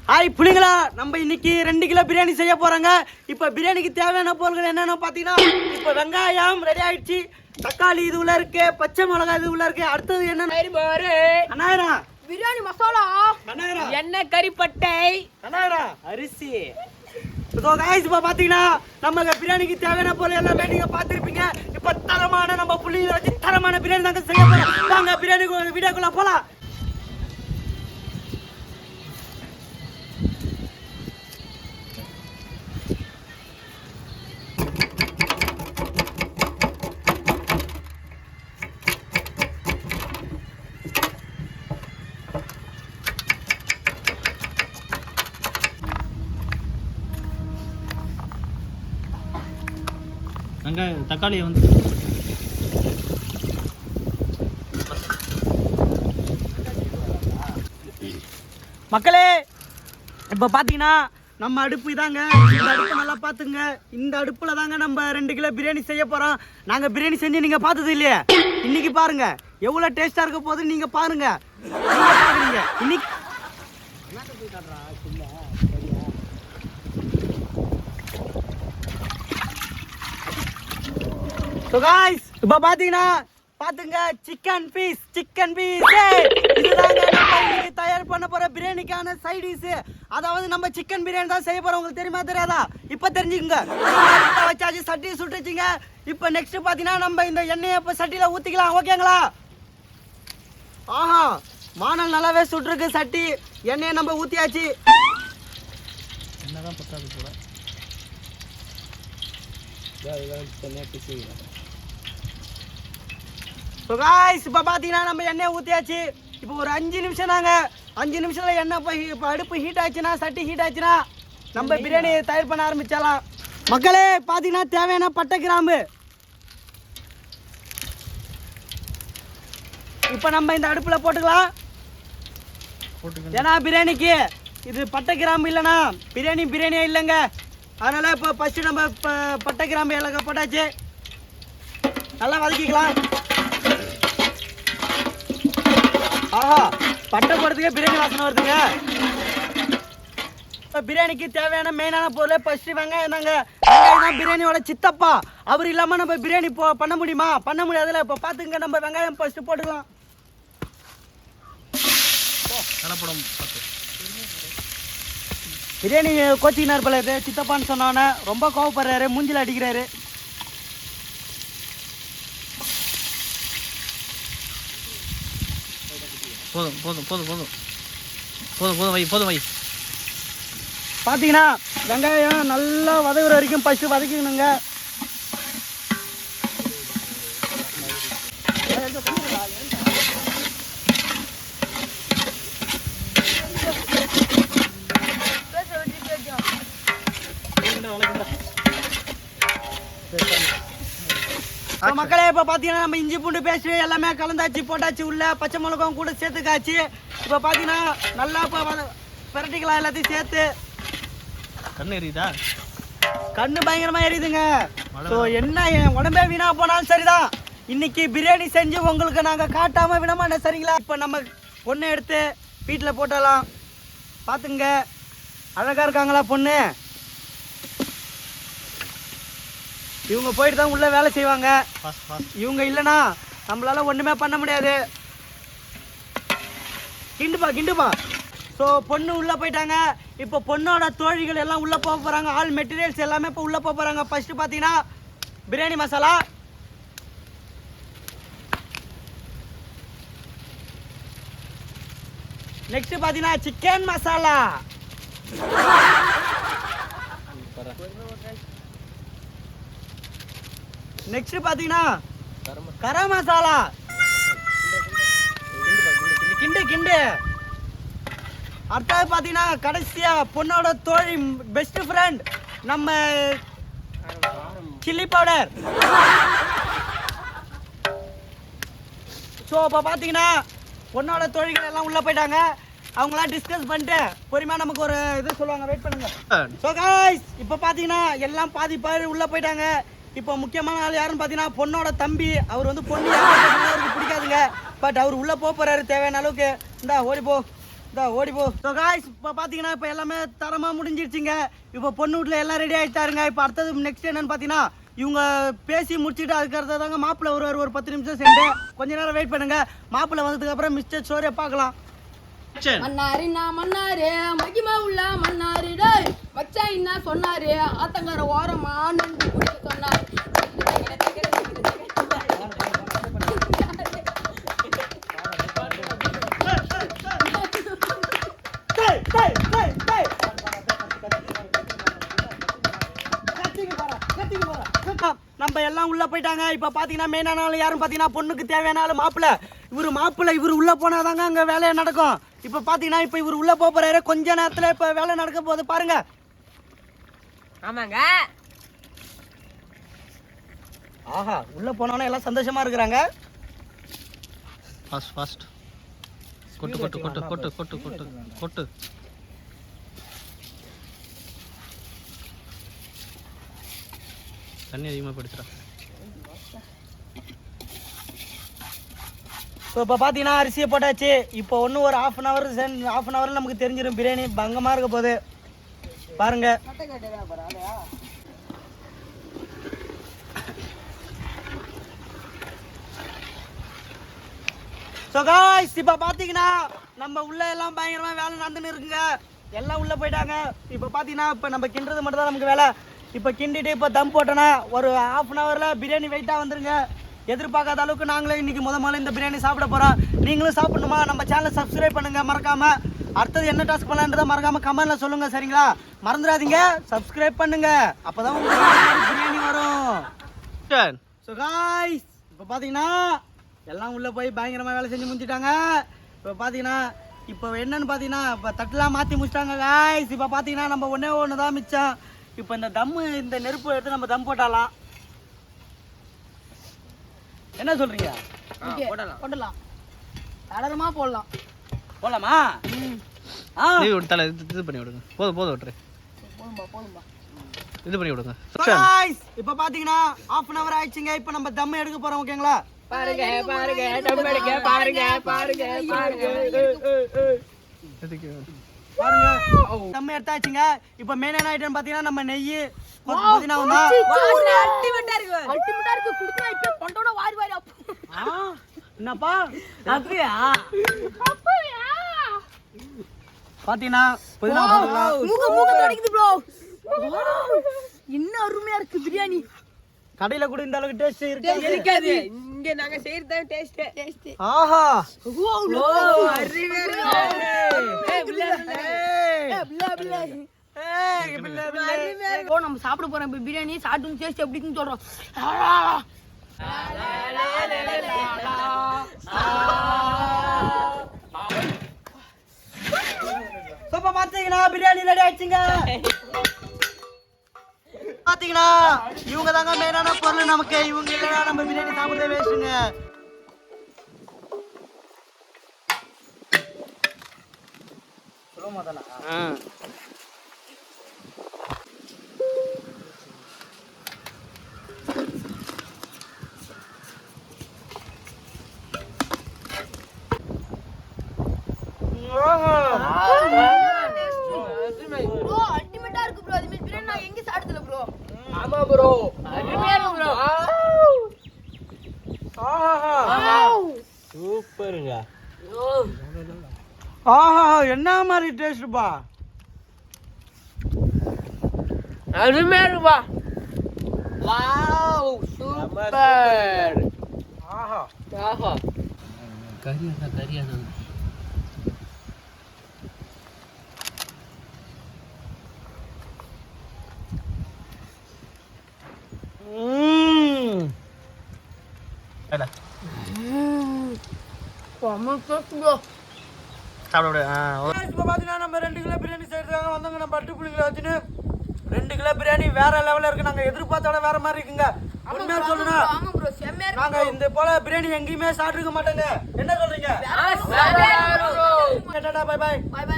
Hi புள்ளிங்களா, நம்ம இன்னைக்கு 2 kilo biryani செய்ய போறாங்க. இப்போ பிரியாணிக்கு தேவையான பொருட்கள் என்னென்ன பார்த்தீங்கன்னா, இப்போ வெங்காயம் ரெடி ஆயிடுச்சு, தக்காளி இது உள்ள இருக்கு, பச்சை மிளகாய் இது உள்ள இருக்கு. அடுத்தது என்ன அண்ணாயிரம் பிரியாணி மசாலா, எண்ணெய், கறிப்பட்டை, அரிசி. ஸோ கைஸ், இப்போ பார்த்தீங்கன்னா நம்ம பிரியாணிக்கு தேவையான பொருள் எல்லாமே நீங்கள் பார்த்துருப்பீங்க. இப்போ தரமான நம்ம புள்ளிகளை வச்சு தரமான பிரியாணி தாங்க செய்ய போகிறோம். வாங்க பிரியாணி வீடியோக்குள்ள போகலாம். தக்காளி வந்து மக்களே, இப்போ பார்த்தீங்கன்னா நம்ம அடுப்பு இதாங்க. இந்த அடுப்பு நல்லா பார்த்துங்க. இந்த அடுப்பில் தாங்க நம்ம 2 கிலோ பிரியாணி செய்ய போகிறோம். நாங்கள் பிரியாணி செஞ்சு நீங்கள் பார்த்தது இல்லையே, இன்னைக்கு பாருங்க எவ்வளோ டேஸ்ட்டாக இருக்க போது. நீங்கள் பாருங்க, இன்னைக்கு So guys, இப்போ பாத்தீங்கன்னா பாத்துங்க, சிக்கன் பீஸ் இதுதாங்க நம்ம இன்னைக்கு தயார் பண்ண போற பிரியாணிக்கான சைட் டிஷ். அதாவது நம்ம சிக்கன் பிரியாணி தான் செய்ய போறோம். உங்களுக்கு தெரியுமா தெரியாதா? இப்போ தெரிஞ்சுக்கங்க. வச்சாச்சு, சட்டி சுட்டுச்சுங்க. இப்போ நெக்ஸ்ட் பாத்தீங்கன்னா நம்ம இந்த எண்ணெயை இப்போ சட்டியில ஊத்திக்கலாம். ஓகேங்களா? ஆஹா, வானல் நல்லாவே சுட்டுருக்கு. சட்டி எண்ணெயை நம்ம ஊத்தியாச்சு. என்னதான் பத்தாது போல. ஸோ காய்ஸ், இப்போ பார்த்தீங்கன்னா நம்ம எண்ணெயை ஊற்றியாச்சு. இப்போ ஒரு 5 நிமிஷம் தாங்க. 5 நிமிஷத்தில் எண்ணெய் போய் இப்போ அடுப்பு ஹீட் ஆச்சுன்னா, சட்டி ஹீட் ஆச்சுன்னா நம்ம பிரியாணி தயார் பண்ண ஆரம்பிச்சிடலாம். மக்களே, பார்த்தீங்கன்னா தேவையான பட்டை கிராம்பு இப்போ நம்ம இந்த அடுப்பில் போட்டுக்கலாம். ஏன்னா பிரியாணிக்கு இது பட்டை கிராம்பு இல்லைன்னா பிரியாணியே இல்லைங்க. அதனால் இப்போ ஃபஸ்ட்டு நம்ம இப்போ பட்டை கிராம்பு எல்லாம் போட்டாச்சு. நல்லா வதக்கிக்கலாம். ஆஹா, பட்டை போடுறதுக்கே பிரியாணி வாசனை வருதுங்க. இப்போ பிரியாணிக்கு தேவையான மெயினான பொருள் ஃபஸ்ட்டு வெங்காயம் தாங்க. வெங்காயம் தான் பிரியாணியோட சித்தப்பா. அவர் இல்லாமல் நம்ம பிரியாணி பண்ண முடியுமா? பண்ண முடியாதுல்ல. இப்போ பார்த்துங்க, நம்ம வெங்காயம் ஃபஸ்ட்டு போட்டுக்கலாம். பிரியாணி கோச்சிக்கினார் போல இது. சித்தப்பான்னு சொன்னோன்னே ரொம்ப கோவப்படுறாரு, மூஞ்சில் அடிக்கிறாரு. போதும் வை. பார்த்தீங்கன்னா வெங்காயம் நல்லா வதங்குற வரைக்கும் ஃபஸ்ட்டு வதக்கிக்கணுங்க. மக்களே, இப்போ பார்த்தீங்கன்னா நம்ம இஞ்சி பூண்டு பேஸ்ட் எல்லாமே கலந்தாச்சு, போட்டாச்சு. உள்ள பச்சை மிளகாவும் கூட சேர்த்துக்காச்சு. இப்போ பார்த்தீங்கன்னா நல்லா இப்போ பிரட்டிக்கலாம் எல்லாத்தையும் சேர்த்து. கண்ணு எரியுதா? கண்ணு பயங்கரமாக எரியுதுங்க. ஸோ என்ன, என் உடம்பே வீணா போனாலும் சரிதான், இன்னைக்கு பிரியாணி செஞ்சு உங்களுக்கு நாங்கள் காட்டாமல் விடமாட்டோம், சரிங்களா? இப்போ நம்ம பொண்ணு எடுத்து வீட்டில் போட்டலாம். பார்த்துங்க, அழகாக இருக்காங்களா பொண்ணு? இவங்க போயிட்டு தான் உள்ள வேலை செய்வாங்க. இவங்க இல்லைன்னா நம்மளால ஒண்ணுமே பண்ண முடியாது. கிண்டுப்பா. ஸோ பொண்ணு உள்ள போயிட்டாங்க. இப்போ பொண்ணோட தோழிகள் எல்லாம் உள்ள போக போறாங்க. ஆல் மெட்டீரியல்ஸ் எல்லாமே இப்போ உள்ள போக போறாங்க. ஃபர்ஸ்ட் பார்த்தீங்கன்னா பிரியாணி மசாலா, நெக்ஸ்ட் பார்த்தீங்கன்னா சிக்கன் மசாலா, நெக்ஸ்ட் பாத்தீங்கன்னா கரம் மசாலா, கிண்டு. அடுத்தது பாத்தீங்கன்னா கடைசியா பொண்ணோட தோழி, பெஸ்ட் ஃப்ரெண்ட், நம்ம சில்லி பவுடர். ஸோ இப்போ பார்த்தீங்கன்னா பொண்ணோட தோழிகள் எல்லாம் உள்ள போயிட்டாங்க. அவங்களாம் டிஸ்கஸ் பண்ணிட்டு பொறுமையாக நமக்கு ஒரு இது சொல்லுவாங்க. வெயிட் பண்ணுங்க. ஸோ காய்ஸ், இப்போ பார்த்தீங்கன்னா எல்லாம் பாதி உள்ள போயிட்டாங்க. இப்போ முக்கியமான ஆள் யாருன்னு பார்த்தீங்கன்னா பொண்ணோட தம்பி. அவர் வந்து பொண்ணு அவருக்கு பிடிக்காதுங்க. பட் அவர் உள்ளே போகிறாரு தேவையான அளவுக்கு. இந்தா ஓடி போ. இதா ஓடி போ. ஸோ காய்ஸ் இப்போ பார்த்தீங்கன்னா இப்போ எல்லாமே தரமாக முடிஞ்சிருச்சுங்க. இப்போ பொண்ணு வீட்டில் எல்லாம் ரெடி ஆகிட்டாருங்க. இப்போ அடுத்தது நெக்ஸ்ட் என்னன்னு பார்த்தீங்கன்னா இவங்க பேசி முடிச்சுட்டு அதுக்கு அடுத்ததாங்க மாப்பிள்ளை ஒரு 10 நிமிஷம் சென்று கொஞ்ச நேரம் வெயிட் பண்ணுங்க. மாப்பிள்ளை வந்ததுக்கு அப்புறம் மிஸ்டர் ஸ்டோரியை பார்க்கலாம். மன்னாரு நான் மன்னாரு மகிமா உள்ள மன்னாரு டேய் மச்சான் என்ன சொன்னாரு ஆத்தங்கர ஓரமா நண்டு குடிக்க சொன்னாரு. நம்ம எல்லாம் உள்ள போயிட்டாங்க. இப்ப பாத்தீங்கன்னா மெயினான ஆள் யாரும் பாத்தீங்கன்னா பொண்ணுக்கு தேவையான ஆள் மாப்பிள்ளை. இவரு உள்ள போனாதாங்க அங்க வேலையை நடக்கும். இப்ப பாத்தீங்கன்னா இப்ப இவர் உள்ள போறாரு. கொஞ்ச நேரத்துல இப்ப வேலை நடக்க போகுது பாருங்க. ஆமாங்க. ஆஹா உள்ள போனோன்னா எல்லாம் சந்தோஷமா இருக்கிறாங்க. ஃபாஸ்ட் கொட்டு கொட்டு கொட்டு கொட்டு கொட்டு கொட்டு கொட்டு. தண்ணி அதிகமாக பிடிச்சிடா. இப்போ பார்த்தீங்கன்னா அரிசியை போட்டாச்சு. இப்போ ஒன்றும் ஒரு ஹாஃப் அன் ஹவரில் நமக்கு தெரிஞ்சிடும் பிரியாணி பங்கமாக இருக்க போகுது பாருங்க. ஸோ காய்ஸ் இப்போ பார்த்தீங்கன்னா நம்ம உள்ள எல்லாம் பயங்கரமாக வேலை நடந்துன்னு இருக்குங்க. எல்லாம் உள்ளே போயிட்டாங்க. இப்போ பார்த்தீங்கன்னா இப்போ நம்ம கிண்டுறது மட்டும் தான் நமக்கு வேலை. இப்போ கிண்டிட்டு இப்போ தம் போட்டோன்னா ஒரு ஹாஃப் அன் ஹவரில் பிரியாணி வெயிட்டாக வந்துருங்க. எதிர்பார்க்காத அளவுக்கு நாங்களே இன்னைக்கு முதல்ல இந்த பிரியாணி சாப்பிட போகிறோம். நீங்களும் சாப்பிடணுமா? நம்ம சேனலை சப்ஸ்கிரைப் பண்ணுங்கள் மறக்காமல். அடுத்தது என்ன டாஸ்க் பண்ணலான்றதை மறக்காமல் கமெண்ட்டில் சொல்லுங்கள் சரிங்களா? மறந்துடாதீங்க சப்ஸ்கிரைப் பண்ணுங்க. அப்போ தான் உங்களுக்கு பிரியாணி வரும். ஸோ காய்ஸ் இப்போ பார்த்தீங்கன்னா எல்லாம் உள்ளே போய் பயங்கரமாக வேலை செஞ்சு முடிச்சிட்டாங்க. இப்போ பார்த்தீங்கன்னா இப்போ என்னன்னு பார்த்தீங்கன்னா இப்போ தட்டுலாம் மாற்றி முடிச்சிட்டாங்க காய்ஸ். இப்போ பார்த்தீங்கன்னா நம்ம ஒன்று தான் மிச்சம். இப்போ இந்த நெருப்பு எடுத்து நம்ம தம் போட்டாலாம். என்ன சொல்றீங்க? போடலாம் தடரமா போடலாம். போடலாமா? நீ விட்டால இது பண்ணி விடுங்க. போதும் விட்டுரு. போதும்பா இது பண்ணி விடுங்க. இப்போ பார்த்தீங்கன்னா ஹாஃப் அன் ஹவர் ஆயிடுச்சுங்க. இப்போ நம்ம தம் எடுக்க போறோம் ஓகேங்களா? பாருங்க தம் எடுக்க பாருங்க தம் எடுத்தாச்சுங்க. இப்போ மெயினான ஐட்டம் பார்த்தீங்கன்னா நம்ம நெய் என்னப்பா பாத்தீங்கன்னா இன்னும் அருமையா இருக்கு பிரியாணி. கடையில கூட இந்த அளவுக்கு டேஸ்ட் இருக்காது. இங்க நாங்க செய்யறது டேஸ்ட். ஆஹா நம்ம சாப்பிட போறோம் பிரியாணி. சாப்பிட்டு டேஸ்ட் எப்படின்னு சொல்றோம். பாத்தீங்கன்னா பிரியாணி ரெடி ஆயிடுச்சுங்க. பாத்தீங்கன்னா இவங்க தாங்க மெயினான பொருள் நமக்கு. இவங்க இல்லைன்னா நம்ம பிரியாணி சாப்பிடவே வேஸ்ட்டுங்க. அல்டிமேட்டா இருக்கு ப்ரோ. அது மாதிரி பிரியாணி நான் எங்க சாப்பிட்டதுல ப்ரோ. ஆமா ப்ரோ அருமையா இருக்கு ப்ரோ. ஆஹா சூப்பருங்க. ஆஹா என்ன மாதிரி டேஸ்ட்பா. அருமையா இருக்குப்பா. Wow super. ஆஹா கரியாதான் பாத்தீங்கன்னா நம்ம 2 கிலோ பிரியாணி செய்யறதுக்காக வந்தவங்க. நம்ம 8 புள்ளிகளை வச்சுன்னு 2 கிலோ பிரியாணி வேற லெவல்ல இருக்கு. நாங்க எதிர்பார்த்தோட வேற மாதிரி இருக்குங்க. உண்மையா சொல்லுங்க, நாங்க இந்த போல பிரியாணி எங்கேயுமே சாப்பிட்டுருக்க மாட்டோங்க. என்ன சொல்றீங்க? Bye by.